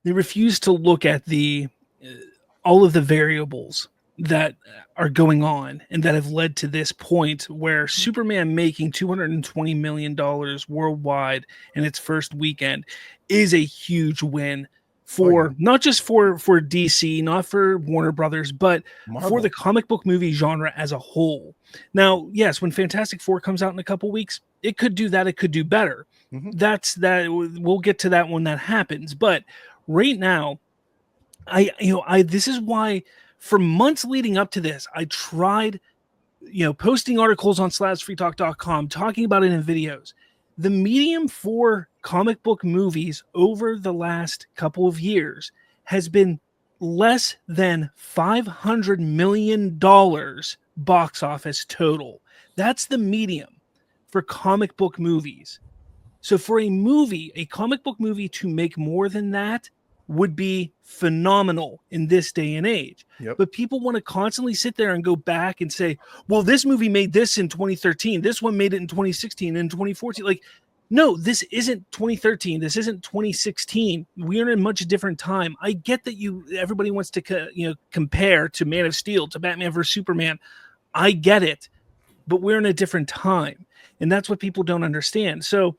They refuse to look at the all of the variables that are going on and that have led to this point where Superman making $220 million worldwide in its first weekend is a huge win for not just for DC, not for Warner Brothers, but for the comic book movie genre as a whole. Now, yes, when Fantastic Four comes out in a couple weeks, it could do that. It could do better. That's that. We'll get to that when that happens. But right now, this is why for months leading up to this, I tried, posting articles on slabsfreetalk.com, talking about it in videos. The medium for comic book movies over the last couple of years has been less than $500 million box office total. That's the medium for comic book movies. So for a comic book movie to make more than that would be phenomenal in this day and age. But people want to constantly sit there and go back and say, well, this movie made this in 2013. This one made it in 2016 and 2014. Like, no, this isn't 2013. This isn't 2016. We are in a much different time. I get that everybody wants to compare to Man of Steel, to Batman vs. Superman. I get it, but we're in a different time. And that's what people don't understand. So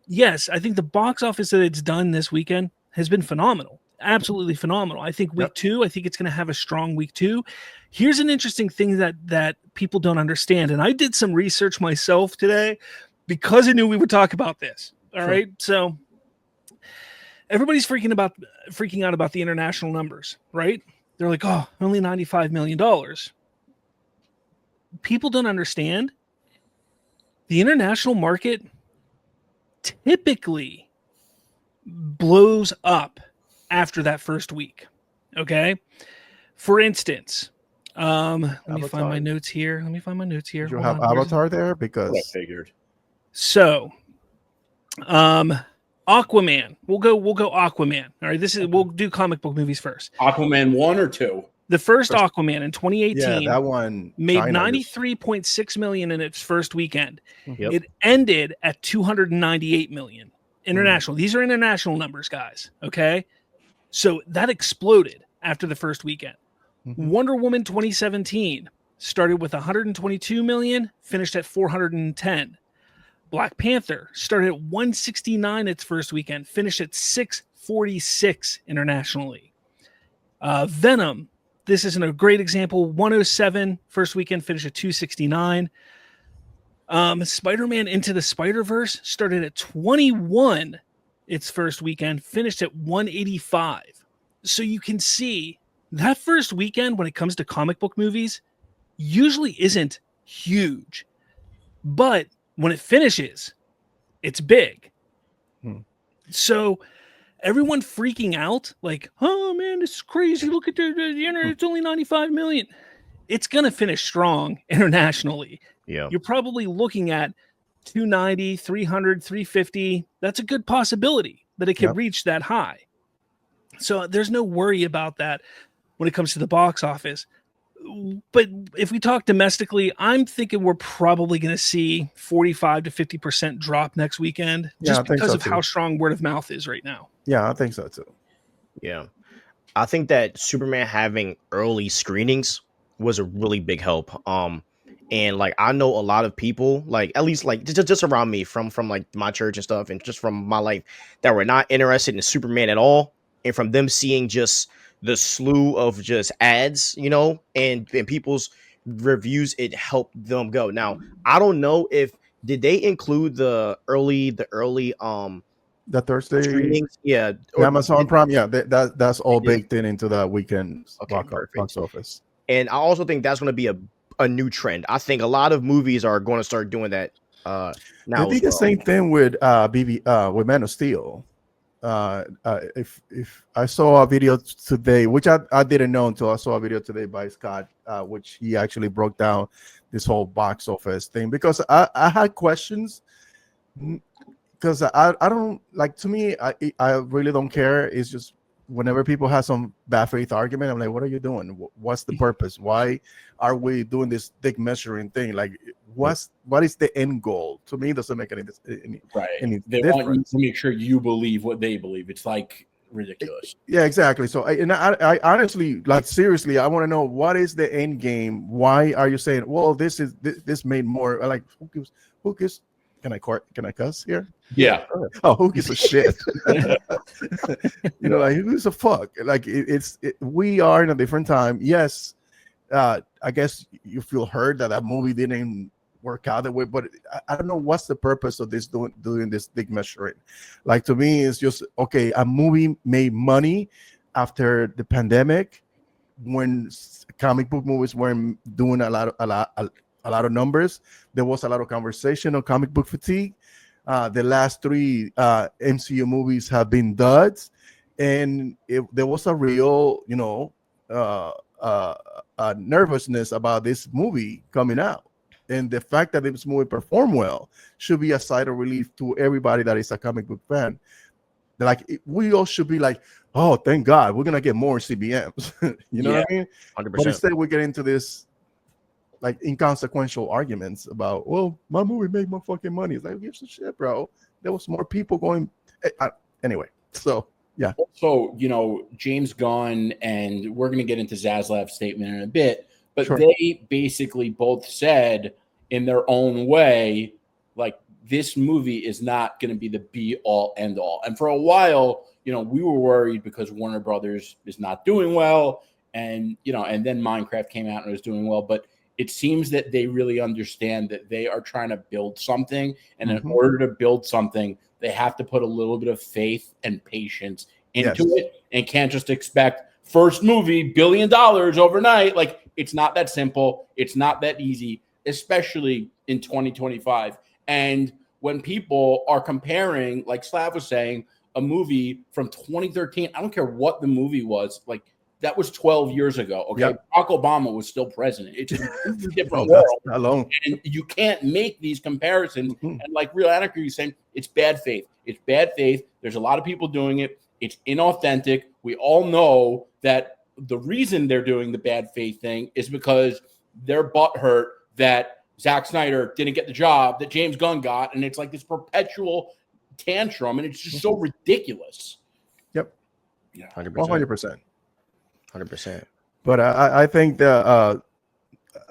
yes, I think the box office that it's done this weekend has been phenomenal. Absolutely phenomenal. I think week 2, I think it's going to have a strong week 2. Here's an interesting thing that people don't understand. And I did some research myself today because I knew we would talk about this. All right. So everybody's freaking out about the international numbers, right? They're like, oh, only $95 million. People don't understand the international market typically blows up after that first week. Okay. For instance, let me find my notes here. You have Avatar there because I figured. So, Aquaman. We'll go Aquaman. All right. We'll do comic book movies first. Aquaman 1 or 2? The first Aquaman in 2018 that one made $93.6 million in its first weekend. Yep. It ended at $298 million international. These are international numbers, guys. Okay. So that exploded after the first weekend. Wonder Woman 2017 started with 122 million, finished at 410. Black Panther started at 169 its first weekend, finished at 646 internationally. Venom, this isn't a great example, 107 first weekend, finished at 269. Spider-Man Into the Spider-Verse started at 21 its first weekend, finished at 185. So you can see that first weekend when it comes to comic book movies usually isn't huge. But when it finishes, it's big. So everyone freaking out like, oh man, this is crazy. Look at the internet. It's only 95 million. It's going to finish strong internationally. Yeah. You're probably looking at 290, 300, 350. That's a good possibility that it could reach that high. So there's no worry about that when it comes to the box office. But if we talk domestically, I'm thinking we're probably going to see 45 to 50% drop next weekend just because of how strong word of mouth is right now. Yeah, I think so too. Yeah. I think that Superman having early screenings was a really big help. And like I know a lot of people, like at least like just around me from like my church and stuff, and just from my life, that were not interested in Superman at all. And from them seeing just the slew of just ads, and people's reviews, it helped them go. Now, I don't know if did they include the early the Thursday screenings? Yeah, Amazon Prime. Yeah, that's all baked into the weekend box office. And I also think that's going to be a new trend. I think a lot of movies are going to start doing that now. They did the same thing with with Man of Steel. If I saw a video today, which I didn't know until I saw a video today by Scott, which he actually broke down this whole box office thing, because I had questions, because I don't like, to me, I really don't care. It's just whenever people have some bad faith argument, I'm like, what are you doing? What's the purpose? Why are we doing this dick measuring thing? Like, what is the end goal? To me, it doesn't make any right. Any they difference. want you to make sure you believe what they believe. It's like ridiculous. Yeah, exactly. So, I honestly, like, seriously, I want to know, what is the end game? Why are you saying, well, this made more? Like, who gives? Can I cuss here? Yeah. Oh, who gives a shit? Like, who gives a fuck? Like, we are in a different time. Yes, I guess you feel hurt that movie didn't work out that way, but I don't know what's the purpose of this doing this big measuring. Like, to me, it's just, okay, a movie made money after the pandemic, when comic book movies weren't doing a lot of numbers. There was a lot of conversation on comic book fatigue. The last three MCU movies have been duds, and there was a real, nervousness about this movie coming out. And the fact that this movie performed well should be a sigh of relief to everybody that is a comic book fan. Like, we all should be like, oh, thank God, we're gonna get more CBMs. You know what I mean? 100%. But instead, we get into this, like, inconsequential arguments about, well, my movie made more fucking money. It's like, who gives a shit, bro? There was more people going. Anyway, so yeah. So, James Gunn, and we're going to get into Zaslav's statement in a bit, but Sure. They basically both said in their own way, like, this movie is not going to be the be all end all. And for a while, we were worried because Warner Brothers is not doing well. And, and then Minecraft came out and was doing well. But it seems that they really understand that they are trying to build something. And in order to build something, they have to put a little bit of faith and patience into it, and can't just expect first movie $1 billion overnight. Like, it's not that simple. It's not that easy, especially in 2025. And when people are comparing, like Slav was saying, a movie from 2013, I don't care what the movie was, like, that was 12 years ago. Okay. Yep. Barack Obama was still president. It's a completely different That's world. alone. And you can't make these comparisons. Mhm. And like Real Anarchy is saying, it's bad faith. It's bad faith. There's a lot of people doing it. It's inauthentic. We all know that the reason they're doing the bad faith thing is because they're butthurt that Zack Snyder didn't get the job that James Gunn got. And it's like this perpetual tantrum. And it's just so ridiculous. Yep. Yeah. 100%. 100%. But I think that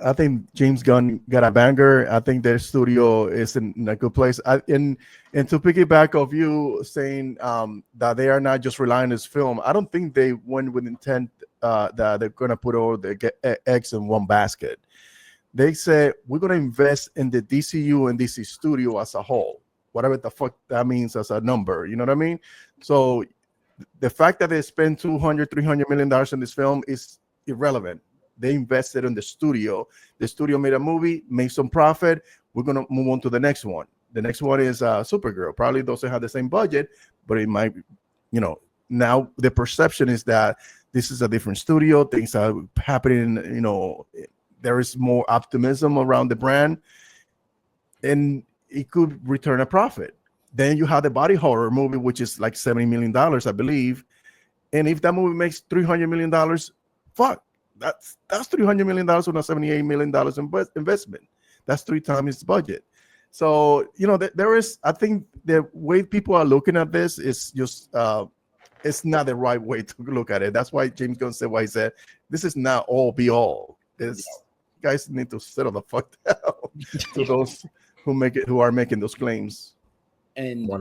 I think James Gunn got a banger. I think their studio is in a good place. And to piggyback of you saying that they are not just relying on this film, I don't think they went with intent that they're going to put all the eggs in one basket. They said, we're going to invest in the DCU and DC studio as a whole, whatever the fuck that means as a number. You know what I mean? So the fact that they spent $200-300 million in this film is irrelevant. They invested in the studio. The studio made a movie, made some profit. We're going to move on to the next one. The next one is Supergirl. Probably doesn't have the same budget, but it might, now the perception is that this is a different studio. Things are happening, there is more optimism around the brand, and it could return a profit. Then you have the body horror movie, which is like $70 million, I believe. And if that movie makes $300 million, fuck, that's $300 million on a $78 million investment. That's 3 times its budget. So, there is, I think the way people are looking at this is just, it's not the right way to look at it. That's why James Gunn said what he said. This is not all be all. Guys need to settle the fuck down to those who are making those claims. And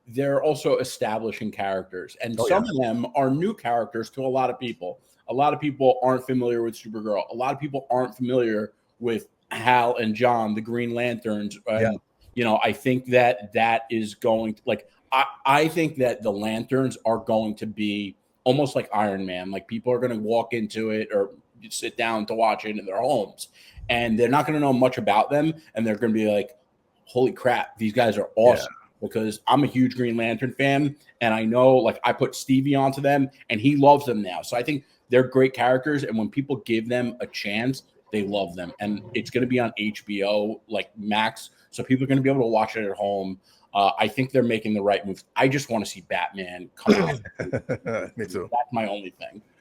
they're also establishing characters, and some of them are new characters to a lot of people. A lot of people aren't familiar with Supergirl. A lot of people aren't familiar with Hal and John, the Green Lanterns. And, I think that is going to, like, I think that the Lanterns are going to be almost like Iron Man. Like, people are going to walk into it or sit down to watch it in their homes, and they're not going to know much about them, and they're going to be like, holy crap, these guys are awesome. Because I'm a huge Green Lantern fan, and I know, like, I put Stevie onto them, and he loves them now. So I think they're great characters, and when people give them a chance, they love them. And it's going to be on HBO, like Max, so people are going to be able to watch it at home. I think they're making the right moves. I just want to see Batman come out. Me too. That's my only thing.